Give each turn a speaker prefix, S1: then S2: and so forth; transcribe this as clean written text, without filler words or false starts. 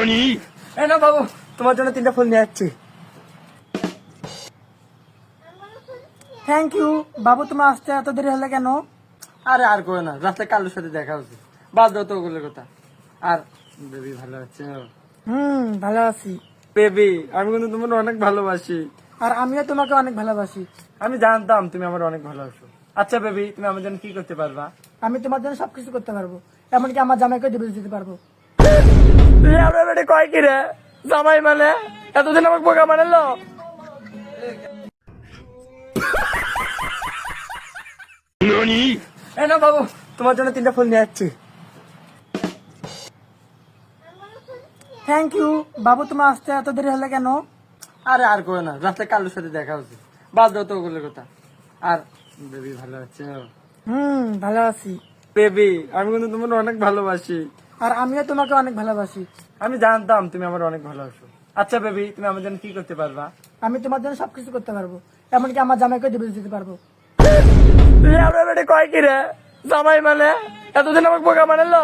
S1: এই না বাবু, তোমার জন্য 3টা ফুল নিয়ে যাচ্ছি। থ্যাংক ইউ বাবু, তোমার আসতে এত দেরি হলে কেন? আরে আর করো না, রাস্তায় কালুর সাথে দেখা হচ্ছে, বাদ দাও তো ওগুলোর কথা। আর বেবি ভালো আছে? ভালো আছি বেবি, আমি কিন্তু তোমার অনেক ভালোবাসি। আর আমিও তোমাকে অনেক ভালোবাসি। আমি জানতাম তুমি আমার অনেক ভালোবাসো। আচ্ছা বেবি, তুমি আমার জন্য কি করতে পারবা? আমি তোমার জন্য সবকিছু করতে পারবো, এমনকি আমার জামাইকে ডিভোর্স দিতে পারবো। কয় কি রে জামাই মানে? এতদিন আমাকে বোকা বানালো। এই না বাবু, তোমার জন্য 3টা ফুল নিয়ে যাচ্ছি। থ্যাংক ইউ বাবু, তোমার আসতে এত দেরি হলে কেন? আরে আর করো না, রাস্তায় কালুর সাথে দেখা হচ্ছে, বাদ দাও তো ওগুলোর কথা। আর বেবি ভালো আছে? ভালো আছি বেবি, আমি কিন্তু তোমার অনেক ভালোবাসি। আর আমিও তোমাকে অনেক ভালোবাসি। আমি জানতাম তুমি আমার অনেক ভালোবাসো। আচ্ছা বেবি, তুমি আমার জন্য কি করতে পারবা? আমি তোমার জন্য সবকিছু করতে পারবো, এমনকি আমার জামাইকে ডিভোর্স দিতে পারবো। কয় কি রে জামাই মানে? এতদিন আমাকে বোকা বানালো।